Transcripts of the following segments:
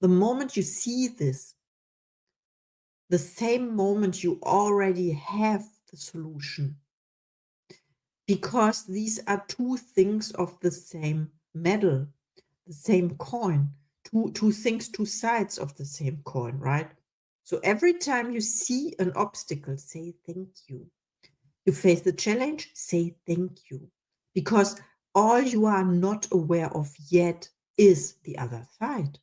The moment you see this, the same moment you already have the solution, because these are two things of the same medal, the same coin, two things, two sides of the same coin, right? So every time you see an obstacle, say thank you. You face the challenge, say thank you. Because all you are not aware of yet is the other side.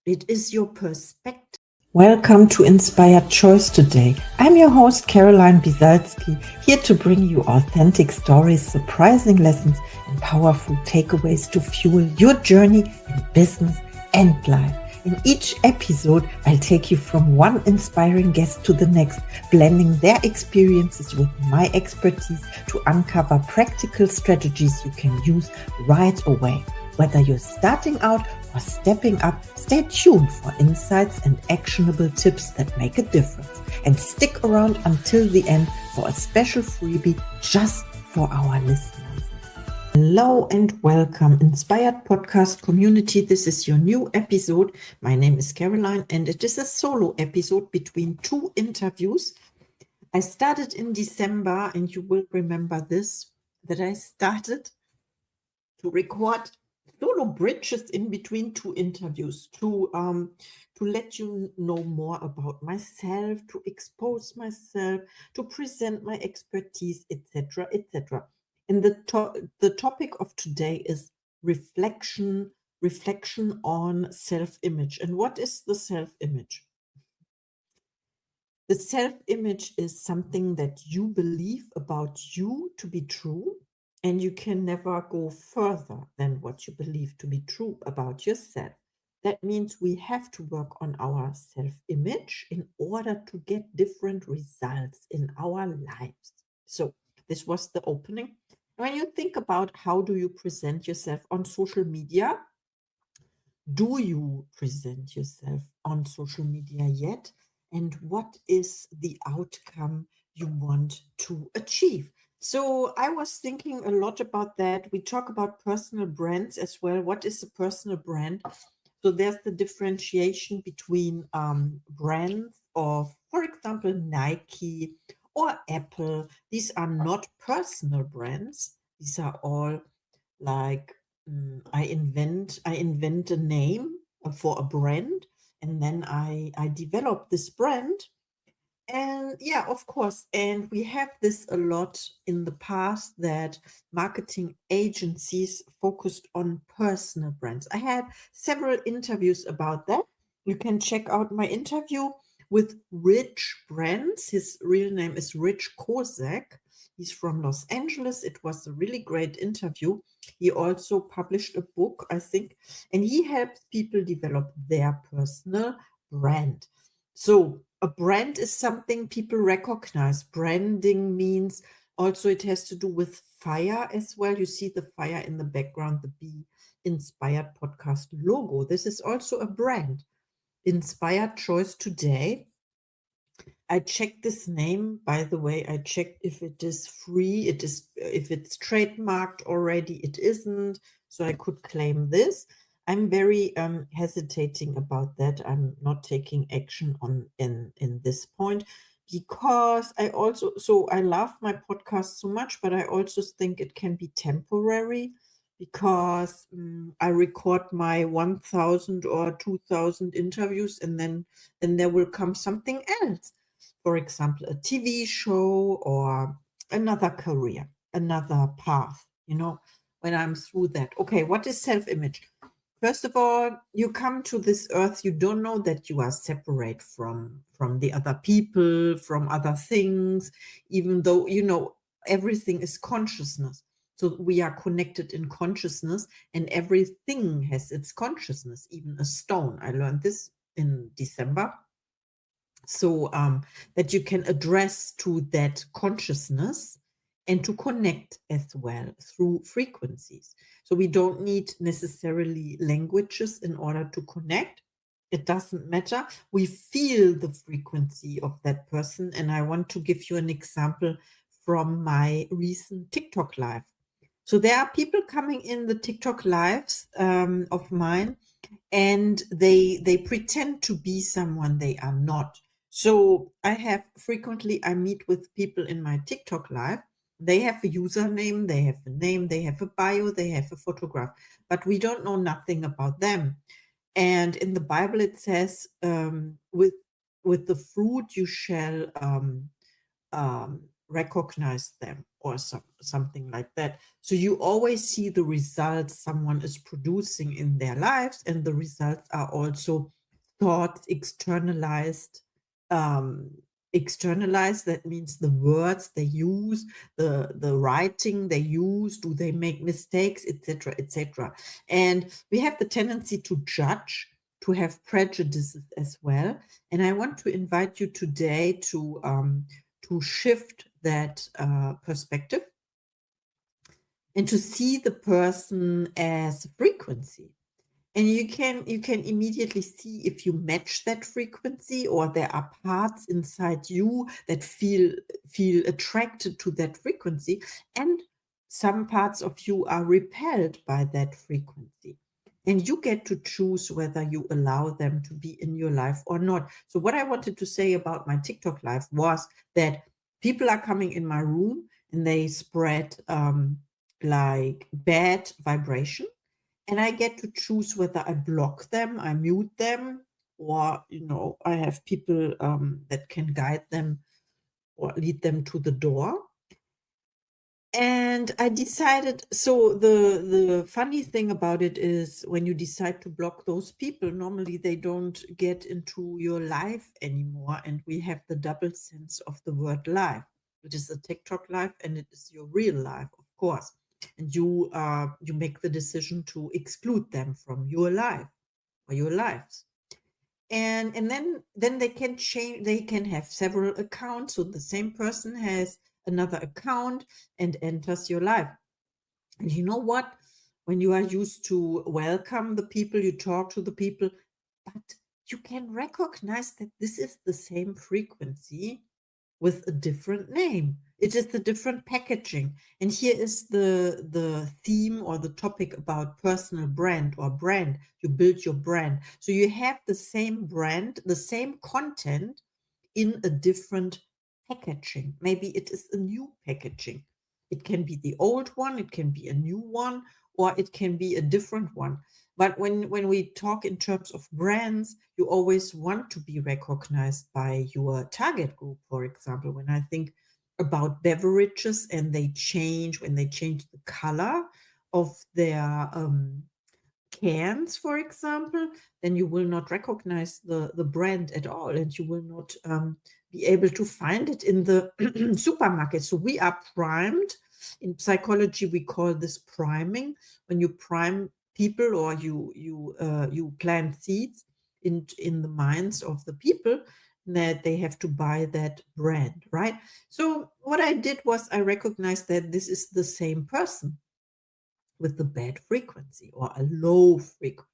It is your perspective. Welcome to Inspired Choice today. I'm your host, Caroline Bisalski, here to bring you authentic stories, surprising lessons, and powerful takeaways to fuel your journey in business and life. In each episode, I'll take you from one inspiring guest to the next, blending their experiences with my expertise to uncover practical strategies you can use right away. Whether you're starting out or stepping up, stay tuned for insights and actionable tips that make a difference. And stick around until the end for a special freebie just for our listeners. Hello and welcome, Inspired Podcast community. This is your new episode. My name is Caroline, and it is a solo episode between two interviews. I started in December, and you will remember this, that I started to record solo bridges in between two interviews to let you know more about myself, to expose myself, to present my expertise, etc., etc. And the topic of today is reflection on self-image. And what is the self-image? The self-image is something that you believe about you to be true, and you can never go further than what you believe to be true about yourself. That means we have to work on our self-image in order to get different results in our lives. So this was the opening. When you think about how do you present yourself on social media, do you present yourself on social media yet? And what is the outcome you want to achieve? So I was thinking a lot about that. We talk about personal brands as well. What is a personal brand? So there's the differentiation between brands of, for example, Nike or Apple. These are not personal brands. These are all like I invent a name for a brand, and then I develop this brand. And yeah, of course. And we have this a lot in the past, that marketing agencies focused on personal brands. I had several interviews about that. You can check out my interview with Rich Brands. His real name is Rich Kozak. He's from Los Angeles. It was a really great interview. He also published a book, I think, and he helps people develop their personal brand. So a brand is something people recognize. Branding means also it has to do with fire as well. You see the fire in the background, the Be Inspired podcast logo. This is also a brand. Inspired Choice Today. I checked this name, by the way. I checked if it is free. It is, if it's trademarked already. It isn't, so I could claim this. I'm very hesitating about that. I'm not taking action on in this point, because I also, so I love my podcast so much, but I also think it can be temporary, because I record my 1,000 or 2,000 interviews, and then there will come something else. For example, a TV show or another career, another path, when I'm through that. Okay, what is self-image? First of all, you come to this earth, you don't know that you are separate from the other people, from other things, even though, everything is consciousness. So we are connected in consciousness, and everything has its consciousness, even a stone. I learned this in December. So that you can address to that consciousness and to connect as well through frequencies. So we don't need necessarily languages in order to connect. It doesn't matter. We feel the frequency of that person. And I want to give you an example from my recent TikTok live. So there are people coming in the TikTok lives of mine, and they pretend to be someone they are not. So I meet with people in my TikTok live. They have a username, they have a name, they have a bio, they have a photograph, but we don't know nothing about them. And in the Bible it says, with the fruit you shall recognize them, or something like that. So you always see the results someone is producing in their lives, and the results are also thoughts externalized. um, Externalized, that means the words they use, the writing they use, do they make mistakes, etc., etc. And we have the tendency to judge, to have prejudices as well. And I want to invite you today to shift that perspective and to see the person as a frequency. And you can immediately see if you match that frequency, or there are parts inside you that feel attracted to that frequency, and some parts of you are repelled by that frequency. And you get to choose whether you allow them to be in your life or not. So what I wanted to say about my TikTok live was that people are coming in my room and they spread like bad vibration, and I get to choose whether I block them, I mute them, or I have people that can guide them or lead them to the door. And I decided, so the funny thing about it is, when you decide to block those people, normally they don't get into your life anymore. And we have the double sense of the word life. It is a TikTok life and it is your real life, of course. And you make the decision to exclude them from your life or your lives. And then they can change, they can have several accounts. So the same person has another account and enters your life. And you know what? When you are used to welcome the people, you talk to the people, but you can recognize that this is the same frequency with a different name. It is the different packaging. And here is the theme or the topic about personal brand or brand. You build your brand. So you have the same brand, the same content in a different packaging. Maybe it is a new packaging. It can be the old one, it can be a new one, or it can be a different one. But when we talk in terms of brands, you always want to be recognized by your target group. For example, when I think about beverages and when they change the color of their cans, for example, then you will not recognize the brand at all, and you will not be able to find it in the supermarket. So we are primed. In psychology, we call this priming. When you prime people, or you plant seeds in the minds of the people, that they have to buy that brand, right? So what I did was I recognized that this is the same person with the bad frequency or a low frequency.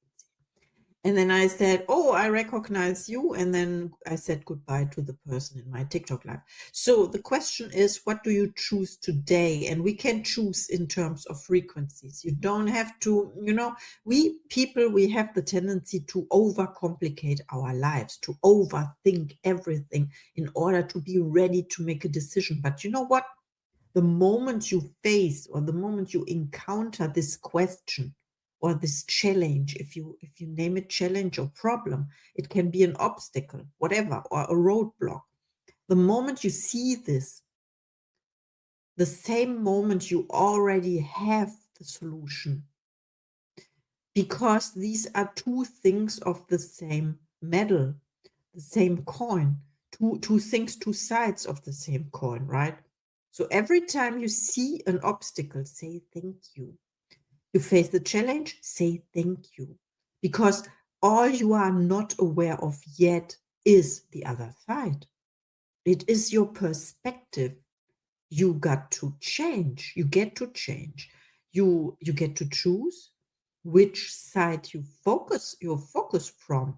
And then I said, "Oh, I recognize you." And then I said goodbye to the person in my TikTok live. So the question is, what do you choose today? And we can choose in terms of frequencies. You don't have to, we people, we have the tendency to overcomplicate our lives, to overthink everything in order to be ready to make a decision. But you know what? The moment you face, or the moment you encounter this question or this challenge, if you name it challenge or problem, it can be an obstacle, whatever, or a roadblock. The moment you see this, the same moment you already have the solution, because these are two things of the same medal, the same coin, two things, two sides of the same coin, right? So every time you see an obstacle, say thank you. You face the challenge, say thank you. Because all you are not aware of yet is the other side. It is your perspective. You got to change. You get to change. You get to choose which side you focus your focus from.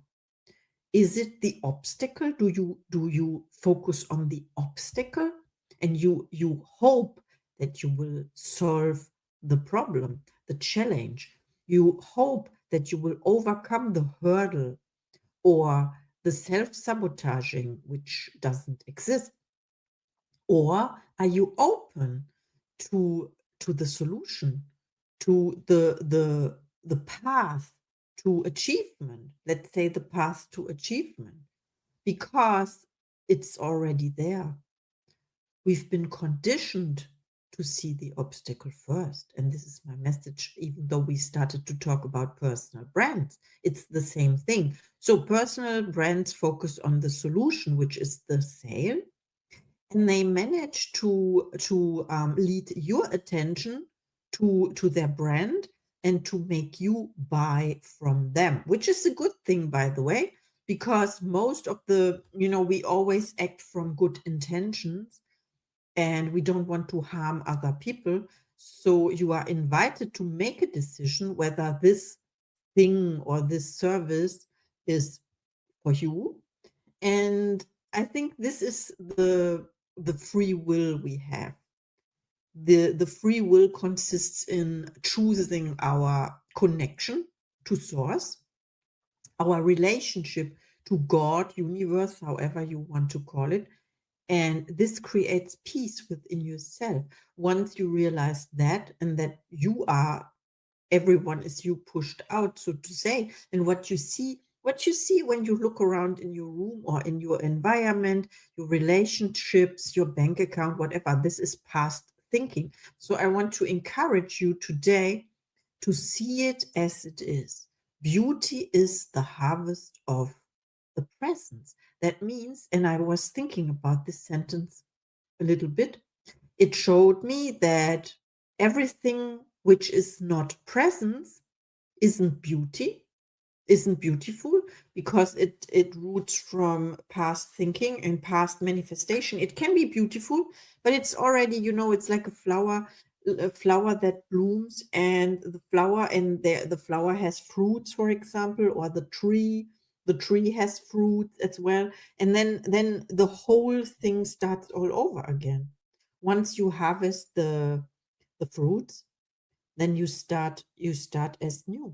Is it the obstacle? Do you focus on the obstacle, and you hope that you will solve the problem, the challenge. You hope that you will overcome the hurdle or the self-sabotaging, which doesn't exist. Or are you open to the solution, to the path to achievement? Let's say the path to achievement, because it's already there. We've been conditioned to see the obstacle first. And this is my message, even though we started to talk about personal brands, it's the same thing. So personal brands focus on the solution, which is the sale, and they manage to lead your attention to their brand and to make you buy from them, which is a good thing, by the way, because most of the, we always act from good intentions and we don't want to harm other people. So you are invited to make a decision whether this thing or this service is for you. And I think this is the free will we have. The free will consists in choosing our connection to source, our relationship to God, universe, however you want to call it. And this creates peace within yourself. Once you realize that, and that you are, everyone is you pushed out, so to say, and what you see when you look around in your room or in your environment, your relationships, your bank account, whatever, this is past thinking. So I want to encourage you today to see it as it is. Beauty is the harvest of the presence. That means, and I was thinking about this sentence a little bit, it showed me that everything which is not presence isn't beautiful, because it roots from past thinking and past manifestation. It can be beautiful, but it's already, it's like a flower that blooms, and the flower has fruits, for example, or the tree has fruits as well, and then the whole thing starts all over again. Once you harvest the fruits, then you start as new.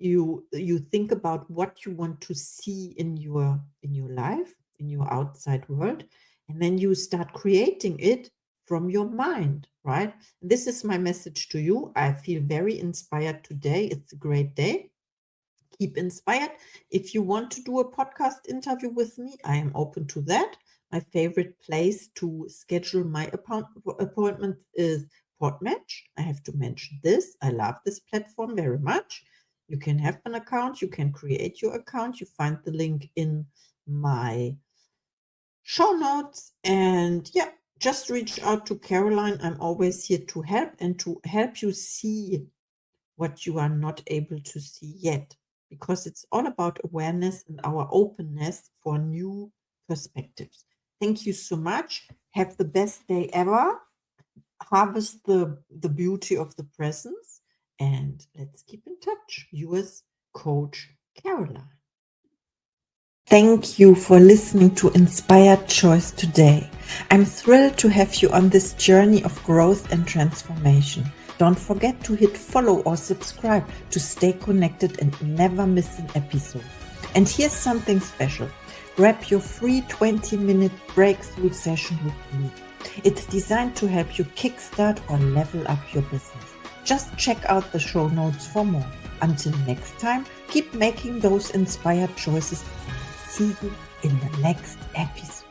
You think about what you want to see in your life, in your outside world, and then you start creating it from your mind, right? This is my message to you. I feel very inspired today. It's a great day. Keep inspired. If you want to do a podcast interview with me, I am open to that. My favorite place to schedule my appointment is Podmatch. I have to mention this. I love this platform very much. You can have an account. You can create your account. You find the link in my show notes. And yeah, just reach out to Caroline. I'm always here to help and to help you see what you are not able to see yet, because it's all about awareness and our openness for new perspectives. Thank you so much. Have the best day ever. Harvest the beauty of the presence, and let's keep in touch. Yours, Coach Caroline. Thank you for listening to Inspired Choice today. I'm thrilled to have you on this journey of growth and transformation. Don't forget to hit follow or subscribe to stay connected and never miss an episode. And here's something special. Grab your free 20-minute breakthrough session with me. It's designed to help you kickstart or level up your business. Just check out the show notes for more. Until next time, keep making those inspired choices. See you in the next episode.